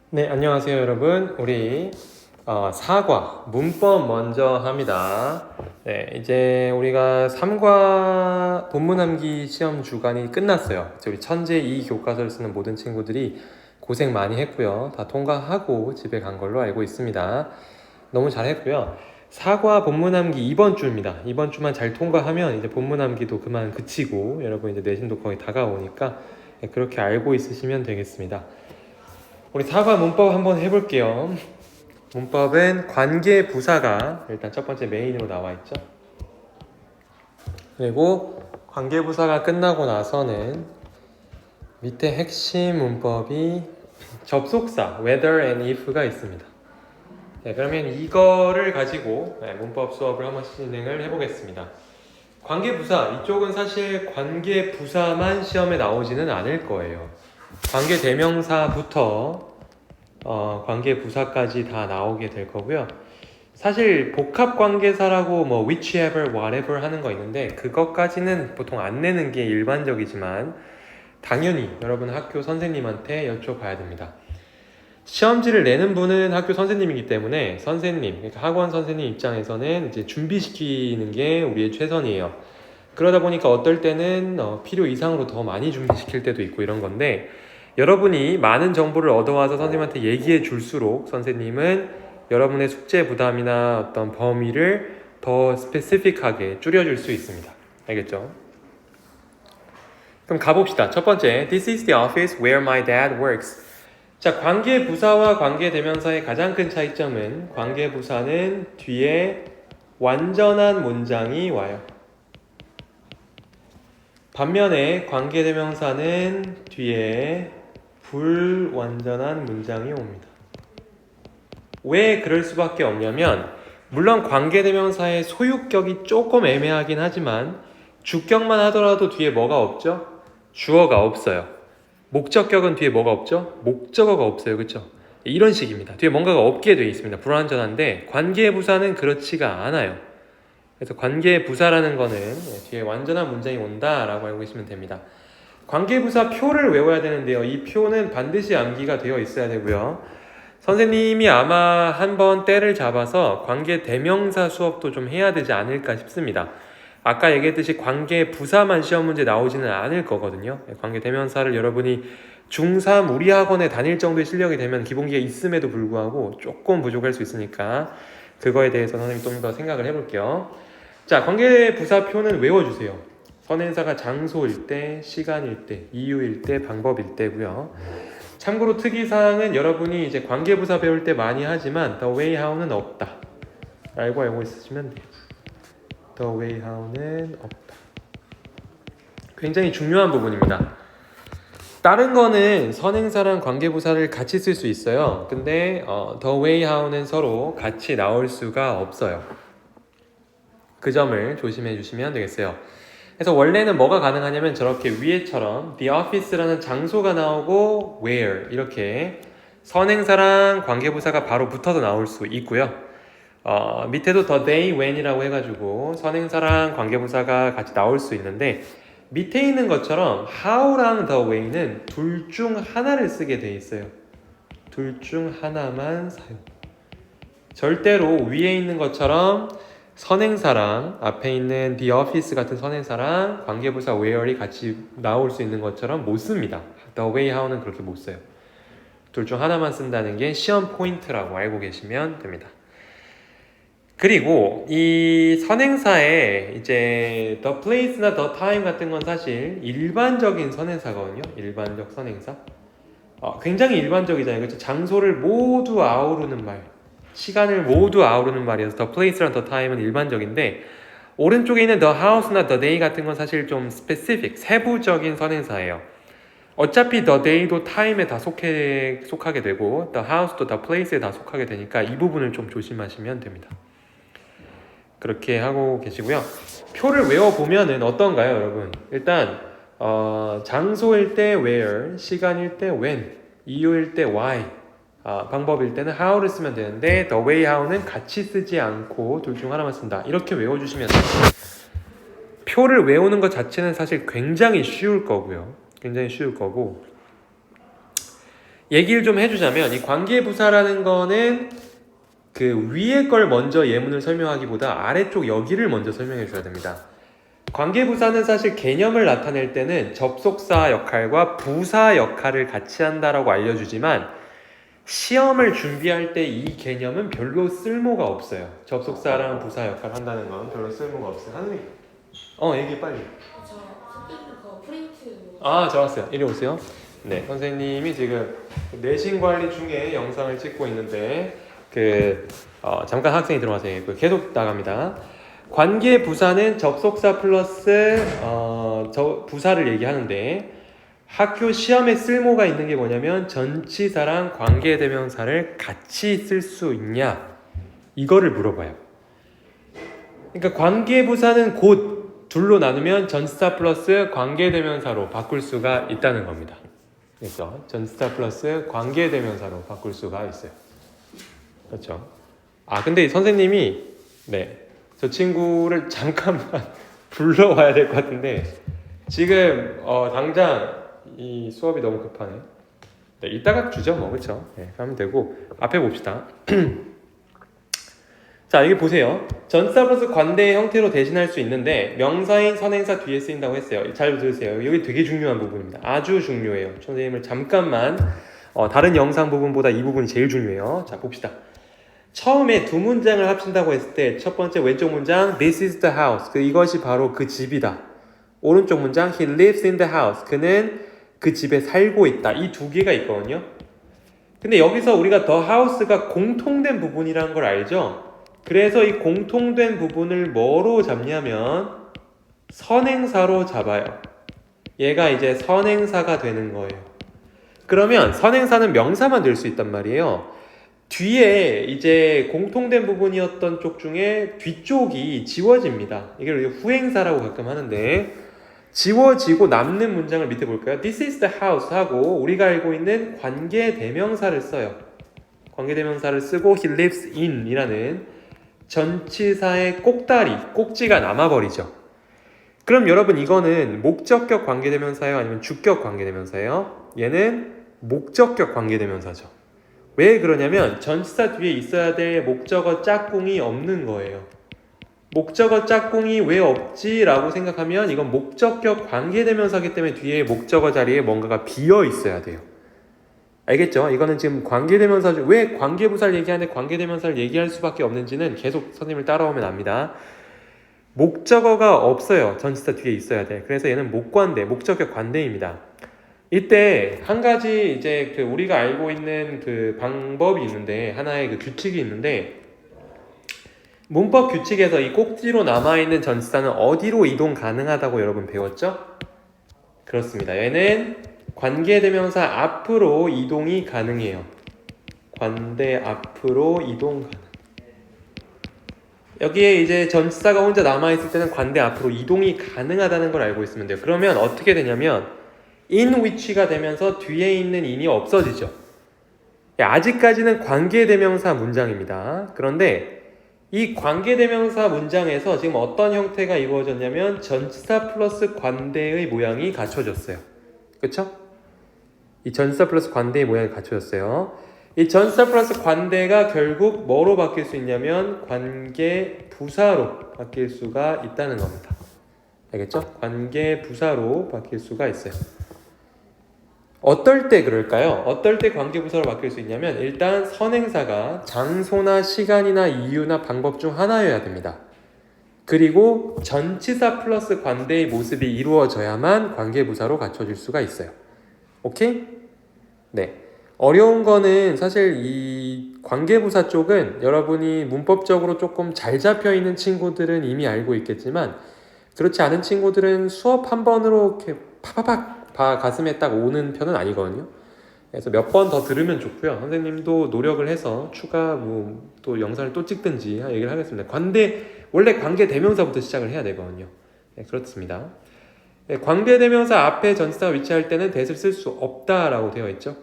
네, 안녕하세요, 여러분. 우리 사과 문법 먼저 합니다. 네, 이제 우리가 3과 본문 암기 시험 주간이 끝났어요. 이제 우리 천재 2 교과서를 쓰는 모든 친구들이 고생 많이 했고요. 다 통과하고 집에 간 걸로 알고 있습니다. 너무 잘했고요. 사과 본문 암기 이번 주입니다. 이번 주만 잘 통과하면 이제 본문 암기도 그만 그치고 여러분 이제 내신도 거의 다가오니까 그렇게 알고 있으시면 되겠습니다. 우리 사과 문법 한번 해볼게요. 문법은 관계 부사가 일단 첫 번째 메인으로 나와 있죠. 그리고 관계 부사가 끝나고 나서는 밑에 핵심 문법이 접속사 whether and if가 있습니다. 네, 그러면 이거를 가지고 문법 수업을 한번 진행을 해보겠습니다. 관계 부사 이쪽은 사실 관계 부사만 시험에 나오지는 않을 거예요. 관계 대명사부터 관계 부사까지 다 나오게 될 거고요. 사실 복합 관계사라고 뭐 whichever, whatever 하는 거 있는데 그것까지는 보통 안 내는 게 일반적이지만 당연히 여러분 학교 선생님한테 여쭤봐야 됩니다. 시험지를 내는 분은 학교 선생님이기 때문에 선생님, 그러니까 학원 선생님 입장에서는 이제 준비시키는 게 우리의 최선이에요. 그러다 보니까 어떨 때는 필요 이상으로 더 많이 준비시킬 때도 있고 이런 건데 여러분이 많은 정보를 얻어와서 선생님한테 얘기해 줄수록 선생님은 여러분의 숙제 부담이나 어떤 범위를 더 스페시픽하게 줄여줄 수 있습니다. 알겠죠? 그럼 가봅시다. 첫 번째, This is the office where my dad works. 자, 관계 부사와 관계 대명사의 가장 큰 차이점은 관계 부사는 뒤에 완전한 문장이 와요. 반면에 관계 대명사는 뒤에 불완전한 문장이 옵니다. 왜 그럴 수밖에 없냐면 물론 관계대명사의 소유격이 조금 애매하긴 하지만 주격만 하더라도 뒤에 뭐가 없죠? 주어가 없어요. 목적격은 뒤에 뭐가 없죠? 목적어가 없어요. 그렇죠? 이런 식입니다. 뒤에 뭔가가 없게 되어 있습니다. 불완전한데 관계부사는 그렇지가 않아요. 그래서 관계부사라는 거는 뒤에 완전한 문장이 온다라고 알고 계시면 됩니다. 관계부사 표를 외워야 되는데요. 이 표는 반드시 암기가 되어 있어야 되고요. 선생님이 아마 한번 때를 잡아서 관계 대명사 수업도 좀 해야 되지 않을까 싶습니다. 아까 얘기했듯이 관계 부사만 시험 문제 나오지는 않을 거거든요. 관계 대명사를 여러분이 중3 우리 학원에 다닐 정도의 실력이 되면 기본기가 있음에도 불구하고 조금 부족할 수 있으니까 그거에 대해서 선생님이 좀 더 생각을 해볼게요. 자, 관계 부사표는 외워주세요. 선행사가 장소일 때, 시간일 때, 이유일 때, 방법일 때고요. 참고로 특이사항은 여러분이 이제 관계부사 배울 때 많이 하지만 the way how는 없다. 알고 있으시면 돼요. the way how는 없다. 굉장히 중요한 부분입니다. 다른 거는 선행사랑 관계부사를 같이 쓸 수 있어요. 근데 the way how는 서로 같이 나올 수가 없어요. 그 점을 조심해 주시면 되겠어요. 그래서 원래는 뭐가 가능하냐면 저렇게 위에처럼 the office라는 장소가 나오고 where 이렇게 선행사랑 관계부사가 바로 붙어서 나올 수 있고요. 밑에도 the day, when이라고 해가지고 선행사랑 관계부사가 같이 나올 수 있는데 밑에 있는 것처럼 how랑 the way는 둘 중 하나를 쓰게 돼 있어요. 둘 중 하나만 사용. 절대로 위에 있는 것처럼 선행사랑 앞에 있는 the office 같은 선행사랑 관계부사 where이 같이 나올 수 있는 것처럼 못 씁니다. the way how는 그렇게 못 써요. 둘 중 하나만 쓴다는 게 시험 포인트라고 알고 계시면 됩니다. 그리고 이 선행사에 이제 the place나 the time 같은 건 사실 일반적인 선행사거든요. 일반적 선행사. 굉장히 일반적이잖아요. 그렇죠? 장소를 모두 아우르는 말. 시간을 모두 아우르는 말이어서 the place랑 the time은 일반적인데 오른쪽에 있는 the house나 the day 같은 건 사실 좀 specific, 세부적인 선행사예요. 어차피 the day도 time에 다 속하게 되고 the house도 the place에 다 속하게 되니까 이 부분을 좀 조심하시면 됩니다. 그렇게 하고 계시고요. 표를 외워보면은 어떤가요, 여러분? 일단 장소일 때 where, 시간일 때 when, 이유일 때 why, 방법일 때는 how를 쓰면 되는데 the way how는 같이 쓰지 않고 둘 중 하나만 쓴다. 이렇게 외워주시면 돼요. 표를 외우는 것 자체는 사실 굉장히 쉬울 거고요. 굉장히 쉬울 거고 얘기를 좀 해주자면 이 관계부사라는 거는 그 위에 걸 먼저 예문을 설명하기보다 아래쪽 여기를 먼저 설명해 줘야 됩니다. 관계부사는 사실 개념을 나타낼 때는 접속사 역할과 부사 역할을 같이 한다라고 알려주지만 시험을 준비할 때 이 개념은 별로 쓸모가 없어요. 접속사랑 부사 역할을 한다는 건 별로 쓸모가 없어요. 하늘이 얘기 빨리. 저 선생님 그 프린트. 좋았어요. 이리 오세요. 네, 선생님이 지금 내신 관리 중에 영상을 찍고 있는데 잠깐 학생이 들어와서 계속 나갑니다. 관계 부사는 접속사 플러스 부사를 얘기하는데 학교 시험에 쓸모가 있는 게 뭐냐면 전치사랑 관계대명사를 같이 쓸 수 있냐 이거를 물어봐요. 그러니까 관계부사는 곧 둘로 나누면 전치사 플러스 관계대명사로 바꿀 수가 있다는 겁니다. 그렇죠? 전치사 플러스 관계대명사로 바꿀 수가 있어요. 그렇죠? 근데 선생님이 저 친구를 잠깐만 불러와야 될 것 같은데 지금 당장 이 수업이 너무 급하네. 이따가 주죠 뭐. 그렇죠? 하면 되고 앞에 봅시다. 자, 여기 보세요. 전치사 플러스 관대의 형태로 대신할 수 있는데 명사인 선행사 뒤에 쓰인다고 했어요. 잘 들으세요. 여기 되게 중요한 부분입니다. 아주 중요해요. 선생님을 잠깐만 다른 영상 부분보다 이 부분이 제일 중요해요. 자, 봅시다. 처음에 두 문장을 합친다고 했을 때 첫 번째 왼쪽 문장 This is the house. 이것이 바로 그 집이다. 오른쪽 문장 He lives in the house. 그는 그 집에 살고 있다. 이 두 개가 있거든요. 근데 여기서 우리가 the house가 공통된 부분이라는 걸 알죠? 그래서 이 공통된 부분을 뭐로 잡냐면 선행사로 잡아요. 얘가 이제 선행사가 되는 거예요. 그러면 선행사는 명사만 될 수 있단 말이에요. 뒤에 이제 공통된 부분이었던 쪽 중에 뒤쪽이 지워집니다. 이걸 후행사라고 가끔 하는데 지워지고 남는 문장을 밑에 볼까요? This is the house 하고 우리가 알고 있는 관계대명사를 써요. 관계대명사를 쓰고 He lives in 이라는 전치사의 꼭지가 남아버리죠. 그럼 여러분 이거는 목적격 관계대명사예요? 아니면 주격 관계대명사예요? 얘는 목적격 관계대명사죠. 왜 그러냐면 전치사 뒤에 있어야 될 목적어 짝꿍이 없는 거예요. 목적어 짝꿍이 왜 없지? 라고 생각하면 이건 목적격 관계대명사이기 때문에 뒤에 목적어 자리에 뭔가가 비어 있어야 돼요. 알겠죠? 이거는 지금 관계대명사 왜 관계부사를 얘기하는데 관계대명사를 얘기할 수밖에 없는지는 계속 선생님을 따라오면 압니다. 목적어가 없어요. 전치사 뒤에 있어야 돼. 그래서 얘는 목관대, 목적격 관대입니다. 이때 한 가지 이제 우리가 알고 있는 방법이 있는데 하나의 규칙이 있는데 문법 규칙에서 이 꼭지로 남아있는 전치사는 어디로 이동 가능하다고 여러분 배웠죠? 그렇습니다. 얘는 관계대명사 앞으로 이동이 가능해요. 관대 앞으로 이동 가능. 여기에 이제 전치사가 혼자 남아있을 때는 관대 앞으로 이동이 가능하다는 걸 알고 있으면 돼요. 그러면 어떻게 되냐면 in which가 되면서 뒤에 있는 in이 없어지죠. 아직까지는 관계대명사 문장입니다. 그런데 이 관계대명사 문장에서 지금 어떤 형태가 이루어졌냐면 전치사 플러스 관대의 모양이 갖춰졌어요. 그렇죠? 이 전치사 플러스 관대의 모양이 갖춰졌어요. 이 전치사 플러스 관대가 결국 뭐로 바뀔 수 있냐면 관계부사로 바뀔 수가 있다는 겁니다. 알겠죠? 관계부사로 바뀔 수가 있어요. 어떨 때 그럴까요? 어떨 때 관계부사로 바뀔 수 있냐면 일단 선행사가 장소나 시간이나 이유나 방법 중 하나여야 됩니다. 그리고 전치사 플러스 관대의 모습이 이루어져야만 관계부사로 갖춰질 수가 있어요. 오케이? 네. 어려운 거는 사실 이 관계부사 쪽은 여러분이 문법적으로 조금 잘 잡혀있는 친구들은 이미 알고 있겠지만 그렇지 않은 친구들은 수업 한 번으로 이렇게 파파팍 가슴에 딱 오는 편은 아니거든요. 그래서 몇 번 더 들으면 좋고요. 선생님도 노력을 해서 추가 또 영상을 또 찍든지 얘기를 하겠습니다. 원래 관계대명사부터 시작을 해야 되거든요. 네, 그렇습니다. 네, 관계대명사 앞에 전치사가 위치할 때는 that을 쓸 수 없다라고 되어 있죠.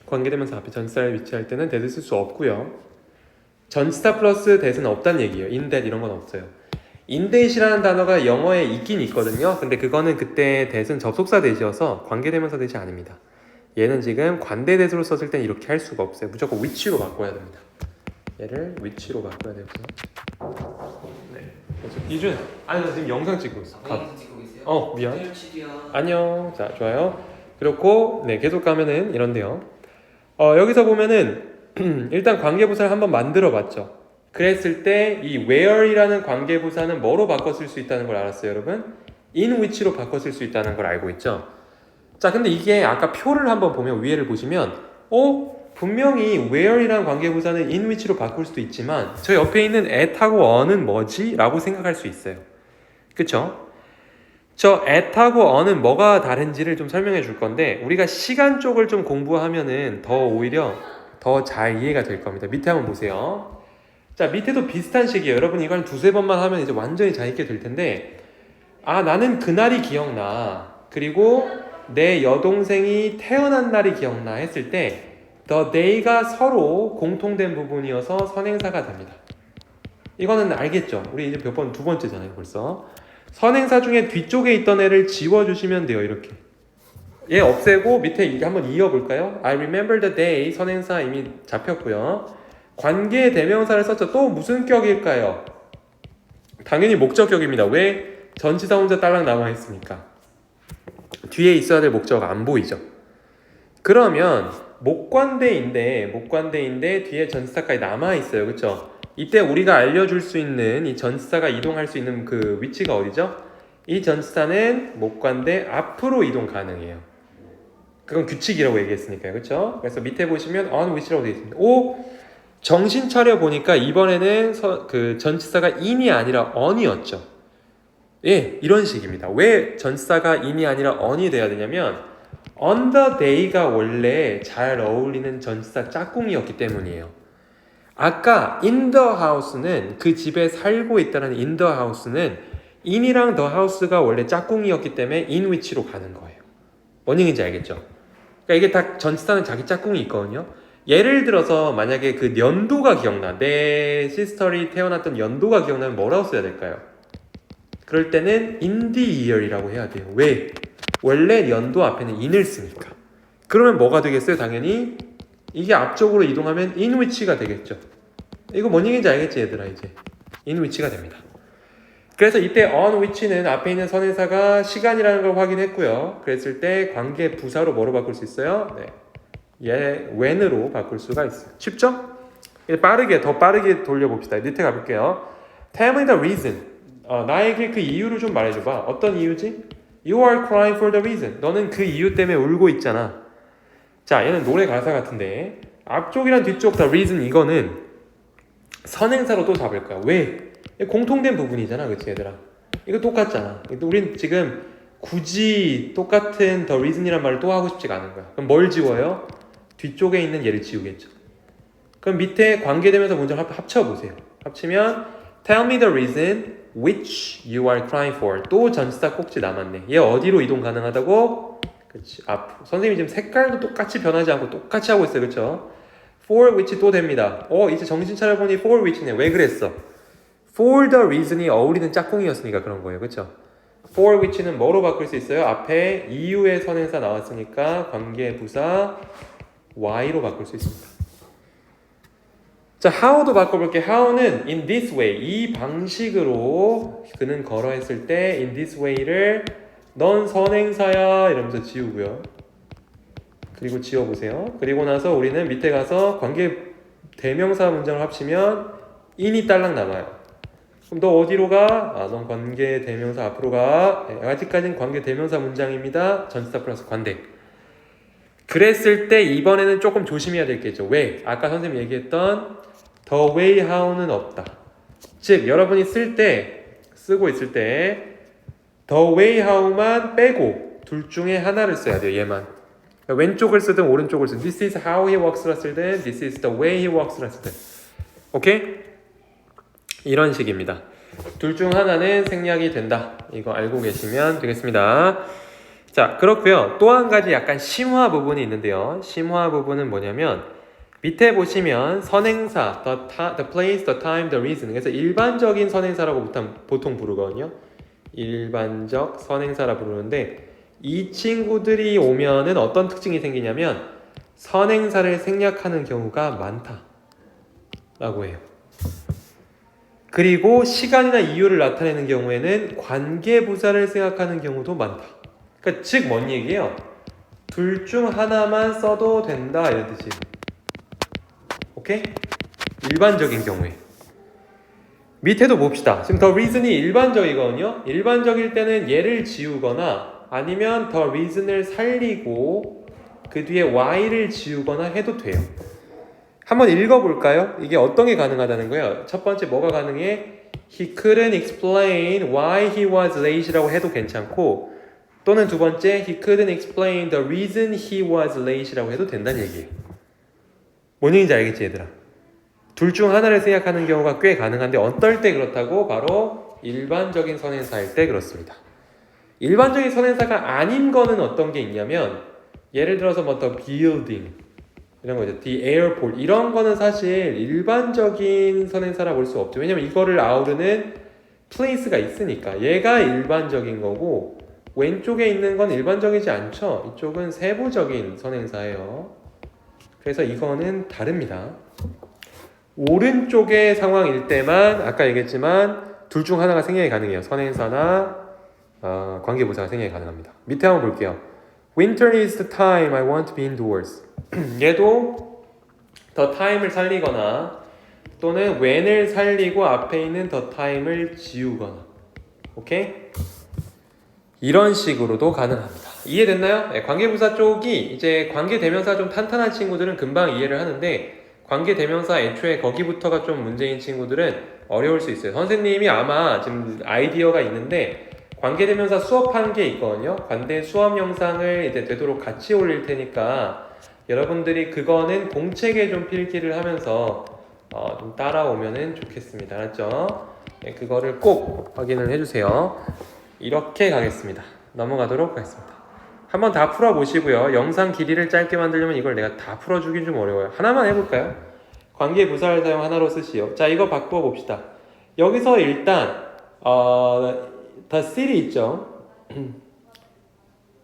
관계대명사 앞에 전치사를 위치할 때는 that을 쓸 수 없고요. 전치사 플러스 that은 없다는 얘기예요. in that 이런 건 없어요. in that이라는 단어가 영어에 있긴 있거든요. 근데 그거는 그때 that은 접속사 that이어서 관계대명사 that이 아닙니다. 얘는 지금 관대대수로 썼을 땐 이렇게 할 수가 없어요. 무조건 which로 바꿔야 됩니다. 얘를 which로 바꿔야 되고요. 네. 그래서 이준, 아니 나 지금 영상 찍고 있어. 방송 찍고 계세요? 미안. 텔치디언. 안녕. 자, 좋아요. 그렇고 네, 계속 가면은 이런데요. 여기서 보면은 일단 관계부사를 한번 만들어 봤죠. 그랬을 때 이 where이라는 관계부사는 뭐로 바꿔 쓸 수 있다는 걸 알았어요, 여러분? in which로 바꿔 쓸 수 있다는 걸 알고 있죠. 자, 근데 이게 아까 표를 한번 보면 위에를 보시면 분명히 where이라는 관계부사는 in which로 바꿀 수도 있지만 저 옆에 있는 at하고 on은 뭐지? 라고 생각할 수 있어요. 그쵸? 저 at하고 on은 뭐가 다른지를 좀 설명해 줄 건데 우리가 시간 쪽을 좀 공부하면은 더 오히려 더 잘 이해가 될 겁니다. 밑에 한번 보세요. 자, 밑에도 비슷한 식이에요. 여러분 이걸 두세 번만 하면 이제 완전히 잘 읽게 될 텐데 나는 그날이 기억나. 그리고 내 여동생이 태어난 날이 기억나 했을 때 the day가 서로 공통된 부분이어서 선행사가 됩니다. 이거는 알겠죠? 우리 이제 두 번째잖아요, 벌써. 선행사 중에 뒤쪽에 있던 애를 지워주시면 돼요, 이렇게. 얘 없애고 밑에 이게 한번 이어볼까요? I remember the day 선행사 이미 잡혔고요. 관계 대명사를 썼죠. 또 무슨 격일까요? 당연히 목적격입니다. 왜 전치사 혼자 딸랑 남아있습니까? 뒤에 있어야 될 목적어가 안 보이죠. 그러면 목관대인데 뒤에 전치사까지 남아있어요. 그쵸? 이때 우리가 알려줄 수 있는 이 전치사가 이동할 수 있는 그 위치가 어디죠? 이 전치사는 목관대 앞으로 이동 가능해요. 그건 규칙이라고 얘기했으니까요. 그쵸? 그래서 밑에 보시면 on which라고 되어 있습니다. 정신 차려 보니까 이번에는 그 전치사가 in이 아니라 on이었죠. 예, 이런 식입니다. 왜 전치사가 in이 아니라 on이 돼야 되냐면 on the day가 원래 잘 어울리는 전치사 짝꿍이었기 때문이에요. 아까 in the house는 그 집에 살고 있다는 in the house는 in이랑 the house가 원래 짝꿍이었기 때문에 in which로 가는 거예요. 뭔 얘기인지 알겠죠? 그러니까 이게 다 전치사는 자기 짝꿍이 있거든요. 예를 들어서 만약에 그 연도가 기억나. 내 시스터리 태어났던 연도가 기억나면 뭐라고 써야 될까요? 그럴 때는 in the year이라고 해야 돼요. 왜? 원래 연도 앞에는 in을 쓰니까. 그러면 뭐가 되겠어요? 당연히 이게 앞쪽으로 이동하면 in which가 되겠죠. 이거 뭔 얘기인지 알겠지 얘들아 이제. in which가 됩니다. 그래서 이때 on which는 앞에 있는 선행사가 시간이라는 걸 확인했고요. 그랬을 때 관계 부사로 뭐로 바꿀 수 있어요? 네. when으로 바꿀 수가 있어요. 쉽죠? 더 빠르게 돌려봅시다. 밑에 가볼게요. Tell me the reason. 나에게 그 이유를 좀 말해줘봐. 어떤 이유지? You are crying for the reason. 너는 그 이유 때문에 울고 있잖아. 자, 얘는 노래 가사 같은데 앞쪽이랑 뒤쪽 the reason 이거는 선행사로 또 잡을 거야. 왜? 공통된 부분이잖아, 그치 얘들아? 이거 똑같잖아. 우린 지금 굳이 똑같은 the reason이란 말을 또 하고 싶지가 않은 거야. 그럼 뭘 지워요? 뒤쪽에 있는 얘를 지우겠죠. 그럼 밑에 관계되면서 먼저 합쳐보세요. 합치면 Tell me the reason which you are crying for. 또 전치사 꼭지 남았네. 얘 어디로 이동 가능하다고? 그치. 선생님이 지금 색깔도 똑같이 변하지 않고 똑같이 하고 있어요. 그쵸? For which 또 됩니다. 이제 정신 차려보니 for which네. 왜 그랬어? For the reason이 어울리는 짝꿍이었으니까 그런 거예요. 그쵸? For which는 뭐로 바꿀 수 있어요? 앞에 이유의 선행사 나왔으니까 관계부사 y로 바꿀 수 있습니다. 자, how도 바꿔볼게요. how는 in this way, 이 방식으로 그는 걸어 했을 때 in this way를 넌 선행사야 이러면서 지우고요. 그리고 지워보세요. 그리고 나서 우리는 밑에 가서 관계 대명사 문장을 합치면 in이 딸랑 남아요. 그럼 너 어디로 가? 넌 관계 대명사 앞으로 가. 아직까지는 관계 대명사 문장입니다. 전치사 플러스 관대. 그랬을 때 이번에는 조금 조심해야 될 게 있죠. 왜? 아까 선생님이 얘기했던 the way how는 없다. 즉 여러분이 쓰고 있을 때 the way how만 빼고 둘 중에 하나를 써야 돼요. 얘만. 왼쪽을 쓰든 오른쪽을 쓰든 this is how he walks라 쓰든 this is the way he walks라 쓰든. 오케이? 이런 식입니다. 둘 중 하나는 생략이 된다. 이거 알고 계시면 되겠습니다. 자, 그렇고요. 또 한 가지 약간 심화 부분이 있는데요. 심화 부분은 뭐냐면 밑에 보시면 선행사 the place, the time, the reason. 그래서 일반적인 선행사라고 보통 부르거든요. 일반적 선행사라 부르는데 이 친구들이 오면은 어떤 특징이 생기냐면 선행사를 생략하는 경우가 많다라고 해요. 그리고 시간이나 이유를 나타내는 경우에는 관계부사를 생각하는 경우도 많다. 그러니까 즉 뭔 얘기예요? 둘 중 하나만 써도 된다 이런 뜻이에요. 오케이? 일반적인 경우에. 밑에도 봅시다. 지금 the reason이 일반적이거든요. 일반적일 때는 얘를 지우거나 아니면 the reason을 살리고 그 뒤에 y를 지우거나 해도 돼요. 한번 읽어볼까요? 이게 어떤 게 가능하다는 거예요? 첫 번째 뭐가 가능해? He couldn't explain why he was late라고 해도 괜찮고 또는 두 번째 He couldn't explain the reason he was late라고 해도 된다는 얘기예요. 뭔 얘기인지 알겠지 얘들아? 둘 중 하나를 생각하는 경우가 꽤 가능한데 어떨 때 그렇다고? 바로 일반적인 선행사일 때 그렇습니다. 일반적인 선행사가 아닌 거는 어떤 게 있냐면 예를 들어서 뭐 the building 이런 거죠. the airport 이런 거는 사실 일반적인 선행사라 볼 수 없죠. 왜냐면 이거를 아우르는 place가 있으니까 얘가 일반적인 거고 왼쪽에 있는 건 일반적이지 않죠. 이쪽은 세부적인 선행사예요. 그래서 이거는 다릅니다. 오른쪽의 상황일 때만 아까 얘기했지만 둘 중 하나가 생략이 가능해요. 선행사나 관계부사가 생략이 가능합니다. 밑에 한번 볼게요. Winter is the time I want to be indoors. 얘도 the time을 살리거나 또는 when을 살리고 앞에 있는 the time을 지우거나 오케이? 이런 식으로도 가능합니다. 이해됐나요? 네, 관계부사 쪽이 이제 관계대명사 좀 탄탄한 친구들은 금방 이해를 하는데 관계대명사 애초에 거기부터가 좀 문제인 친구들은 어려울 수 있어요. 선생님이 아마 지금 아이디어가 있는데 관계대명사 수업한 게 있거든요. 관대 수업 영상을 이제 되도록 같이 올릴 테니까 여러분들이 그거는 공책에 좀 필기를 하면서 좀 따라오면은 좋겠습니다. 알았죠? 네, 그거를 꼭 확인을 해주세요. 이렇게 가겠습니다. 넘어가도록 하겠습니다. 한번 다 풀어보시고요. 영상 길이를 짧게 만들려면 이걸 내가 다 풀어주긴 좀 어려워요. 하나만 해볼까요? 관계부사를 사용 하나로 쓰시오. 자, 이거 바꾸어 봅시다. 여기서 일단 the city 있죠?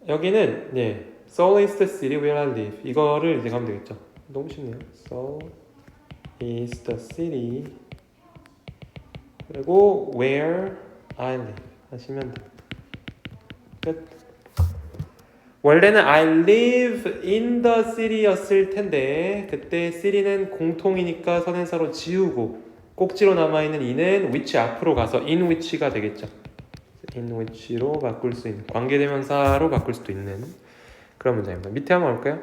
여기는 Seoul is the city where I live. 이거를 이제 가면 되겠죠? 너무 쉽네요. Seoul is the city 그리고 where I live 하시면 돼요. 끝. 원래는 I live in the city였을 텐데 그때 city는 공통이니까 선행사로 지우고 꼭지로 남아있는 이는 which 앞으로 가서 in which가 되겠죠. in which로 바꿀 수 있는 관계대명사로 바꿀 수도 있는 그런 문장입니다. 밑에 한번 볼까요?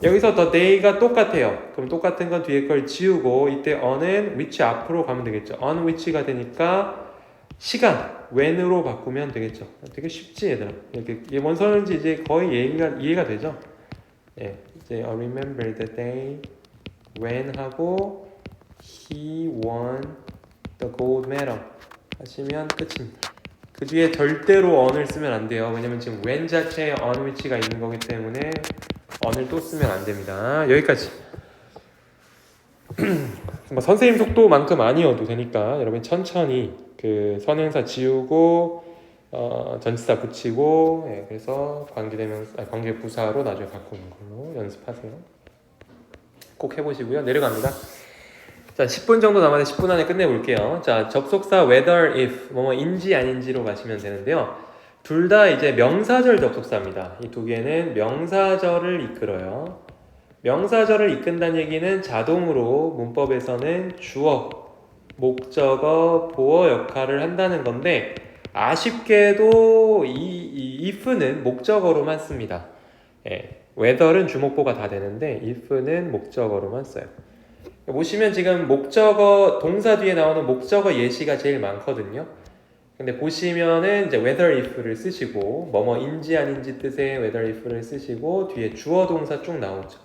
여기서 the day가 똑같아요. 그럼 똑같은 건 뒤에 걸 지우고 이때 on은 which 앞으로 가면 되겠죠. on which가 되니까 시간 when으로 바꾸면 되겠죠. 되게 쉽지 얘들아. 이게 뭔 소리인지 이제 거의 이해가 되죠. 예, 이제 remember the day when 하고 he won the gold medal 하시면 끝입니다. 그 뒤에 절대로 on을 쓰면 안 돼요. 왜냐면 지금 when 자체에 on which가 있는 거기 때문에 on을 또 쓰면 안 됩니다. 여기까지. 뭐 선생님 속도만큼 아니어도 되니까 여러분 천천히 그 선행사 지우고 전치사 붙이고 그래서 관계부사로 나중에 바꾸는 걸로 연습하세요. 꼭 해보시고요. 내려갑니다. 자, 10분 정도 남았는데 10분 안에 끝내볼게요. 자, 접속사 whether, if 뭐뭐인지 아닌지로 가시면 되는데요. 둘 다 이제 명사절 접속사입니다. 이 두 개는 명사절을 이끌어요. 명사절을 이끈다는 얘기는 자동으로 문법에서는 주어, 목적어, 보어 역할을 한다는 건데 아쉽게도 이 if는 목적어로만 씁니다. whether는 주목보가 다 되는데 if는 목적어로만 써요. 보시면 지금 목적어 동사 뒤에 나오는 목적어 예시가 제일 많거든요. 근데 보시면은 이제 whether if를 쓰시고 뭐뭐인지 아닌지 뜻의 whether if를 쓰시고 뒤에 주어 동사 쭉 나오죠.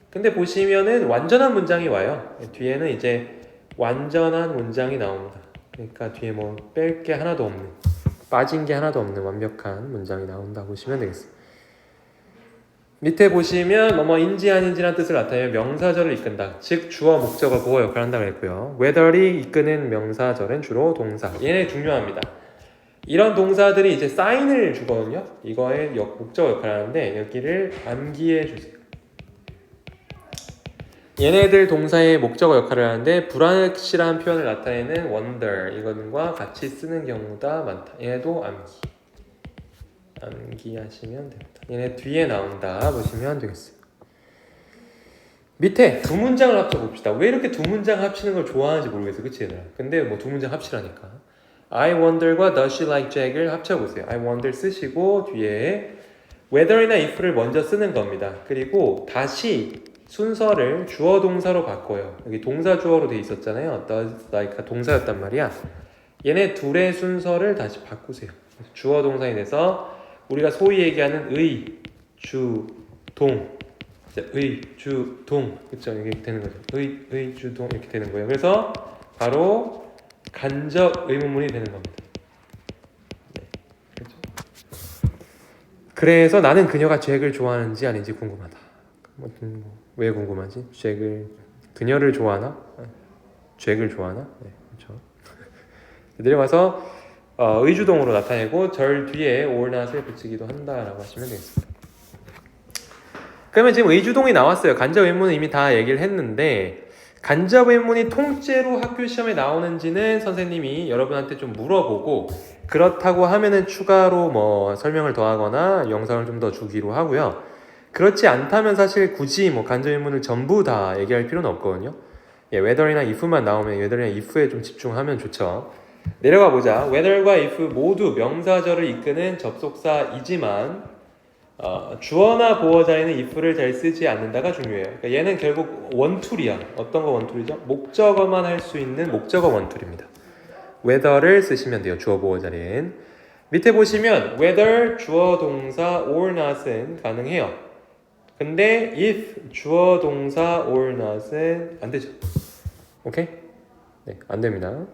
근데 보시면은 완전한 문장이 와요. 뒤에는 이제 완전한 문장이 나옵니다. 그러니까 뒤에 뭐 뺄 게 하나도 없는, 빠진 게 하나도 없는 완벽한 문장이 나온다 보시면 되겠습니다. 밑에 보시면 뭐뭐인지 아닌지라는 뜻을 나타내면 명사절을 이끈다. 즉 주어, 목적어, 보어 역할을 한다고 했고요. whether이 이끄는 명사절은 주로 동사. 얘네 중요합니다. 이런 동사들이 이제 사인을 주거든요. 이거의 목적 역할을 하는데 여기를 암기해 주세요. 얘네들 동사의 목적어 역할을 하는데 불확실한 표현을 나타내는 wonder 이것과 같이 쓰는 경우가 많다. 얘도 암기하시면 됩니다. 얘네 뒤에 나온다 보시면 되겠어요. 밑에 두 문장을 합쳐 봅시다. 왜 이렇게 두 문장 합치는 걸 좋아하는지 모르겠어요. 그치 얘들아? 근데 뭐 두 문장 합치라니까. I wonder과 does she like Jack을 합쳐보세요. I wonder 쓰시고 뒤에 whether이나 if를 먼저 쓰는 겁니다. 그리고 다시 순서를 주어 동사로 바꿔요. 여기 동사 주어로 돼 있었잖아요. does like가 동사였단 말이야. 얘네 둘의 순서를 다시 바꾸세요. 주어 동사에 대해서 우리가 소위 얘기하는 의, 주, 동. 의, 주, 동. 그쵸? 이렇게 되는 거죠. 의, 주, 동 이렇게 되는 거예요. 그래서 바로 간접 의문문이 되는 겁니다. 네, 그렇죠? 그래서 나는 그녀가 잭을 좋아하는지 아닌지 궁금하다. 왜 궁금하지? 그녀를 좋아하나? 잭을 좋아하나? 네, 그렇죠. 내려와서 의주동으로 나타내고 절 뒤에 or not을 붙이기도 한다라고 하시면 되겠습니다. 그러면 지금 의주동이 나왔어요. 간접 의문은 이미 다 얘기를 했는데 간접 의문이 통째로 학교 시험에 나오는지는 선생님이 여러분한테 좀 물어보고 그렇다고 하면은 추가로 뭐 설명을 더하거나 영상을 좀 더 주기로 하고요. 그렇지 않다면 사실 굳이 뭐 간접 의문을 전부 다 얘기할 필요는 없거든요. 예, whether이나 if만 나오면 whether이나 if에 좀 집중하면 좋죠. 내려가 보자. whether과 if 모두 명사절을 이끄는 접속사이지만 주어나 보어 자리는 if를 잘 쓰지 않는다가 중요해요. 그러니까 얘는 결국 원툴이야. 어떤 거 원툴이죠? 목적어만 할 수 있는 목적어 원툴입니다. whether를 쓰시면 돼요. 주어 보어 자리엔. 밑에 보시면 whether 주어 동사 or not은 가능해요. 근데 if 주어 동사 or not은 안 되죠. 오케이? 네, 안 됩니다.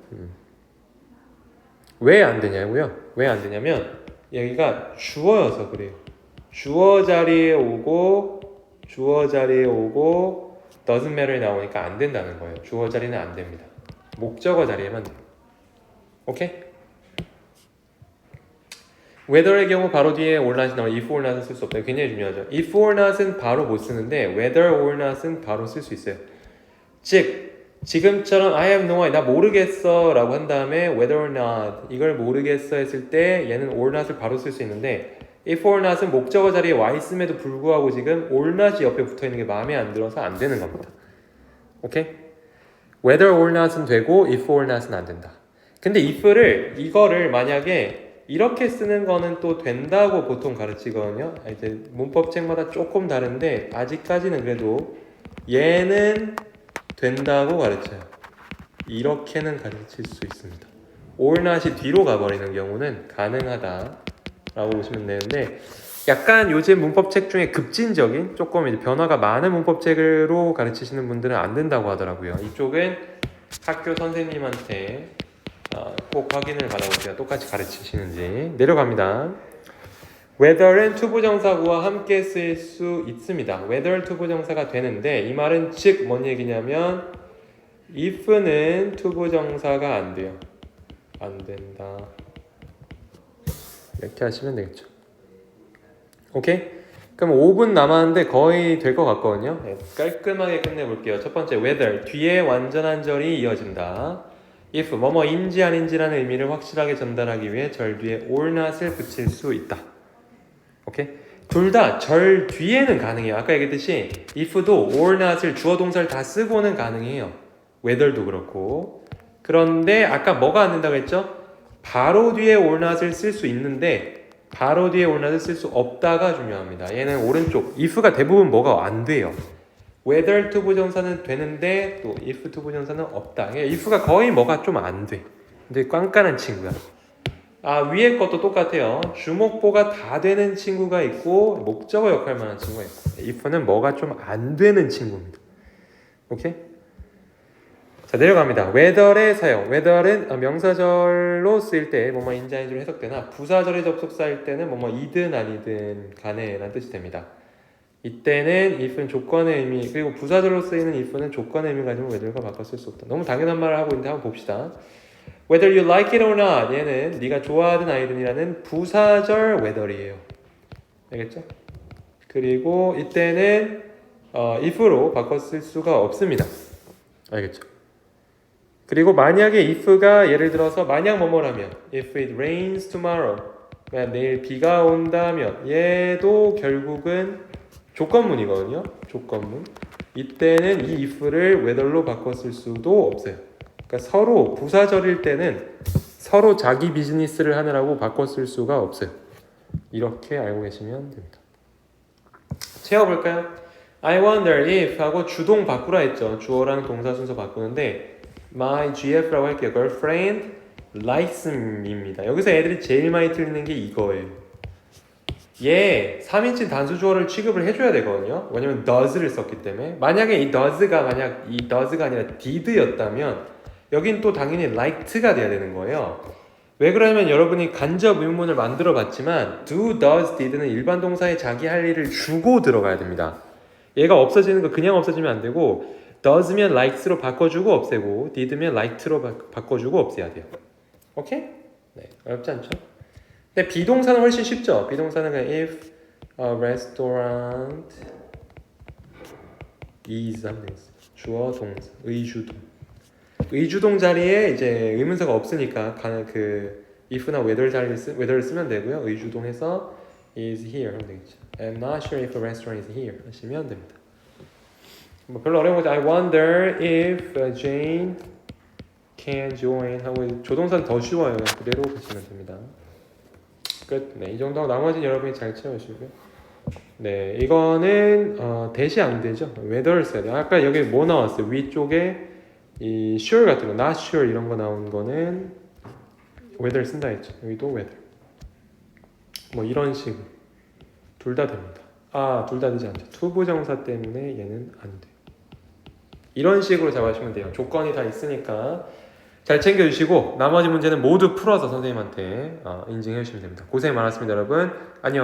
왜 안 되냐고요? 왜 안 되냐면 여기가 주어여서 그래요. 주어 자리에 오고 doesn't matter이 나오니까 안 된다는 거예요. 주어 자리는 안 됩니다. 목적어 자리에만 돼요. 오케이? whether의 경우 바로 뒤에 or not이 나오면 if or not은 쓸 수 없다. 굉장히 중요하죠. if or not은 바로 못 쓰는데 whether or not은 바로 쓸 수 있어요. 즉 지금처럼 I have no idea, 나 모르겠어 라고 한 다음에 whether or not 이걸 모르겠어 했을 때 얘는 or not을 바로 쓸 수 있는데 if or not은 목적어 자리에 와 있음에도 불구하고 지금 or not이 옆에 붙어 있는 게 마음에 안 들어서 안 되는 겁니다. 오케이? whether or not은 되고 if or not은 안 된다. 근데 이거를 만약에 이렇게 쓰는 거는 또 된다고 보통 가르치거든요. 이제 문법책마다 조금 다른데 아직까지는 그래도 얘는 된다고 가르쳐요. 이렇게는 가르칠 수 있습니다. or not이 뒤로 가버리는 경우는 가능하다라고 보시면 되는데 약간 요즘 문법책 중에 급진적인 조금 이제 변화가 많은 문법책으로 가르치시는 분들은 안 된다고 하더라고요. 이쪽은 학교 선생님한테 꼭 확인을 받아보세요. 똑같이 가르치시는지. 내려갑니다. whether은 투부정사구와 함께 쓸 수 있습니다. whether 투부정사가 되는데 이 말은 즉 뭔 얘기냐면 if는 투부정사가 안 돼요. 안 된다. 이렇게 하시면 되겠죠. 오케이? 그럼 5분 남았는데 거의 될 것 같거든요. 네, 깔끔하게 끝내볼게요. 첫 번째 whether 뒤에 완전한 절이 이어진다. if 뭐뭐인지 아닌지라는 의미를 확실하게 전달하기 위해 절 뒤에 or not을 붙일 수 있다. 오케이? 둘 다 절 뒤에는 가능해요. 아까 얘기했듯이 if도 or not을 주어 동사를 다 쓰고는 가능해요. whether도 그렇고. 그런데 아까 뭐가 안 된다고 했죠? 바로 뒤에 or not을 쓸 수 있는데 바로 뒤에 or not을 쓸 수 없다가 중요합니다. 얘는 오른쪽 if가 대부분 뭐가 안 돼요. whether 투부정사는 되는데 또 if 투부정사는 없다. if가 거의 뭐가 좀 안 돼. 근데 깐깐한 친구야. 위에 것도 똑같아요. 주목보가 다 되는 친구가 있고 목적어 역할만 하는 친구가 있고 if는 뭐가 좀 안 되는 친구입니다. 오케이? 자, 내려갑니다. whether의 사용. whether은 명사절로 쓰일 때 뭐뭐인지 아닌지로 해석되나 부사절의 접속사일 때는 뭐뭐이든 아니든 간에 라는 뜻이 됩니다. 이때는 if는 조건의 의미 그리고 부사절로 쓰이는 if는 조건의 의미를 가지고 whether과 바꿔 쓸 수 없다. 너무 당연한 말을 하고 있는데 한번 봅시다. Whether you like it or not. 얘는 네가 좋아하든 아니든이라는 부사절 whether이에요. 알겠죠? 그리고 이때는 if로 바꿔 쓸 수가 없습니다. 알겠죠? 그리고 만약에 if가 예를 들어서 만약 뭐뭐라면 if it rains tomorrow 내일 비가 온다면 얘도 결국은 조건문이거든요. 조건문. 이때는 이 if를 whether로 바꿔 쓸 수도 없어요. 그러니까 서로 부사절일 때는 서로 자기 비즈니스를 하느라고 바꿔 쓸 수가 없어요. 이렇게 알고 계시면 됩니다. 채워볼까요? I wonder if 하고 주동 바꾸라 했죠. 주어랑 동사 순서 바꾸는데 my GF라고 할게요. girlfriend likes me입니다. 여기서 애들이 제일 많이 틀리는 게 이거예요. 얘 3인칭 단수 주어를 취급을 해줘야 되거든요. 왜냐면 does를 썼기 때문에. 만약에 이 does가 아니라 did였다면 여긴 또 당연히 liked가 돼야 되는 거예요. 왜 그러냐면 여러분이 간접 의문문을 만들어 봤지만 do, does, did는 일반 동사에 자기 할 일을 주고 들어가야 됩니다. 얘가 없어지는 거 그냥 없어지면 안 되고 does면 likes로 바꿔주고 없애고 did면 liked로 바꿔주고 없애야 돼요. 오케이? 네, 어렵지 않죠? 근데 비동사는 훨씬 쉽죠. 비동사는 그냥 if a restaurant is 하면 되겠어요. 주어 동사 의주동. 의주동 자리에 이제 의문사가 없으니까 그 if나 whether를 쓰면 되고요. 의주동에서 is here 하면 되겠죠. I'm not sure if a restaurant is here 하시면 됩니다. 뭐 별로 어려운 거죠. I wonder if Jane can join 하고 조동사는 더 쉬워요. 그냥 그대로 보시면 됩니다. 끝. 네, 이 정도 하고 나머지는 여러분이 잘 채워주시고요. 네, 이거는 대시 안 되죠. whether를 써야 돼요. 아까 여기 뭐 나왔어요? 위쪽에 이 sure 같은 거, not sure 이런 거 나온 거는 whether 쓴다 했죠. 여기도 whether. 뭐 이런 식으로 둘 다 됩니다. 둘 다 되지 않죠. 투부정사 때문에 얘는 안 돼요. 이런 식으로 잡아주시면 돼요. 조건이 다 있으니까 잘 챙겨주시고 나머지 문제는 모두 풀어서 선생님한테 인증해 주시면 됩니다. 고생 많았습니다, 여러분. 안녕.